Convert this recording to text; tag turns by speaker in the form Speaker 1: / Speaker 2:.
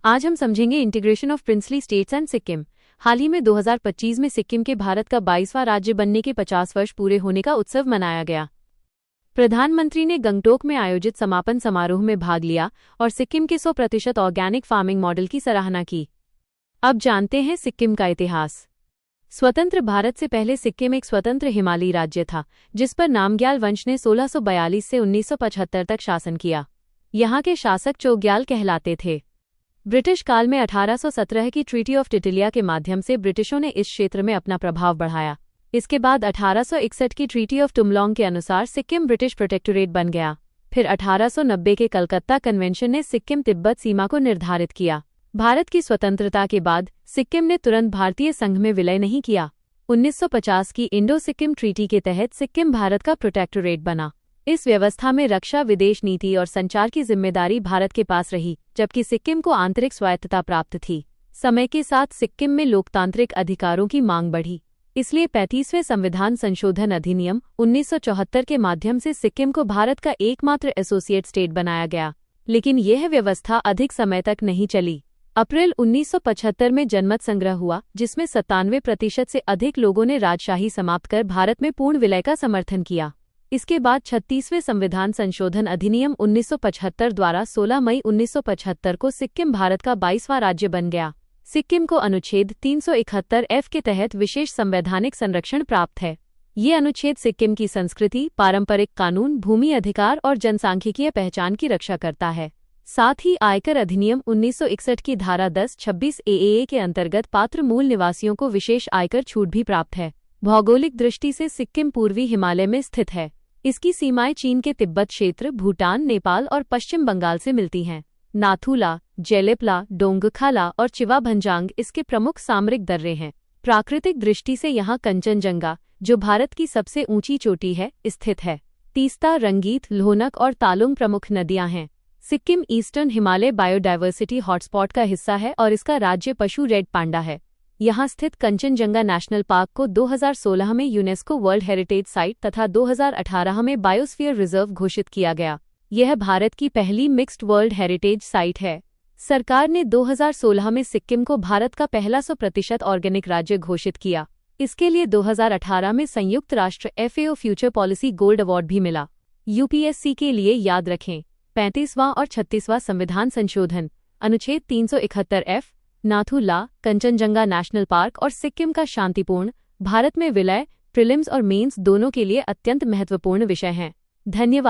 Speaker 1: आज हम समझेंगे integration of princely states and Sikkim. हाल ही में 2025 में सिक्किम के भारत का 22वां राज्य बनने के 50 वर्ष पूरे होने का उत्सव मनाया गया। प्रधानमंत्री ने गंगटोक में आयोजित समापन समारोह में भाग लिया और सिक्किम के 100% ऑर्गेनिक फार्मिंग मॉडल की सराहना की। अब जानते हैं सिक्किम का इतिहास। स्वतंत्र भारत से पहले सिक्किम एक स्वतंत्र हिमालयी राज्य था, जिस पर नामग्याल वंश ने 1642 से 1975 तक शासन किया। यहाँ के शासक चोग्याल कहलाते थे। ब्रिटिश काल में 1817 की ट्रीटी ऑफ टिटिलिया के माध्यम से ब्रिटिशों ने इस क्षेत्र में अपना प्रभाव बढ़ाया। इसके बाद 1861 की ट्रीटी ऑफ टुमलॉन्ग के अनुसार सिक्किम ब्रिटिश प्रोटेक्टोरेट बन गया। फिर 1890 के कलकत्ता कन्वेंशन ने सिक्किम तिब्बत सीमा को निर्धारित किया। भारत की स्वतंत्रता के बाद सिक्किम ने तुरंत भारतीय संघ में विलय नहीं किया। 1950 की इंडो सिक्किम ट्रीटी के तहत सिक्किम भारत का प्रोटेक्टोरेट बना। इस व्यवस्था में रक्षा, विदेश नीति और संचार की जिम्मेदारी भारत के पास रही, जबकि सिक्किम को आंतरिक स्वायत्तता प्राप्त थी। समय के साथ सिक्किम में लोकतांत्रिक अधिकारों की मांग बढ़ी, इसलिए 35वें संविधान संशोधन अधिनियम 1974 के माध्यम से सिक्किम को भारत का एकमात्र एसोसिएट स्टेट बनाया गया। लेकिन यह व्यवस्था अधिक समय तक नहीं चली। अप्रैल 1975 में जनमत संग्रह हुआ, जिसमें 97% से अधिक लोगों ने राजशाही समाप्त कर भारत में पूर्ण विलय का समर्थन किया। इसके बाद 36वें संविधान संशोधन अधिनियम 1975 द्वारा 16 मई 1975 को सिक्किम भारत का 22वां राज्य बन गया। सिक्किम को अनुच्छेद 371F के तहत विशेष संवैधानिक संरक्षण प्राप्त है। ये अनुच्छेद सिक्किम की संस्कृति, पारंपरिक कानून, भूमि अधिकार और जनसांख्यिकीय पहचान की रक्षा करता है। साथ ही आयकर अधिनियम 1961 की धारा 10(26) AAA के अंतर्गत पात्र मूल निवासियों को विशेष आयकर छूट भी प्राप्त है। भौगोलिक दृष्टि से सिक्किम पूर्वी हिमालय में स्थित है। इसकी सीमाएं चीन के तिब्बत क्षेत्र, भूटान, नेपाल और पश्चिम बंगाल से मिलती हैं। नाथुला, जेलेपला, डोंगखाला और चिवाभंजांग इसके प्रमुख सामरिक दर्रे हैं। प्राकृतिक दृष्टि से यहाँ कंचनजंगा, जो भारत की सबसे ऊंची चोटी है, स्थित है। तीस्ता, रंगीत, लोहनक और तालुंग प्रमुख नदियां हैं। Sikkim eastern Himalaya biodiversity hotspot का हिस्सा है और इसका राज्य पशु रेड पांडा है। यहाँ स्थित कंचनजंगा नेशनल पार्क को 2016 में यूनेस्को वर्ल्ड हेरिटेज साइट तथा 2018 में बायोस्फीयर रिजर्व घोषित किया गया। यह भारत की पहली मिक्स्ड वर्ल्ड हेरिटेज साइट है। सरकार ने 2016 में सिक्किम को भारत का पहला 100% ऑर्गेनिक राज्य घोषित किया। इसके लिए 2018 में संयुक्त राष्ट्र FAO future policy gold award भी मिला। UPSC के लिए याद रखें 35वां और 36वां संविधान संशोधन, अनुच्छेद 371F, Nathula, Kanchenjunga national park और सिक्किम का शांतिपूर्ण भारत में विलय, प्रीलिम्स और मेंस दोनों के लिए अत्यंत महत्वपूर्ण विषय हैं। धन्यवाद।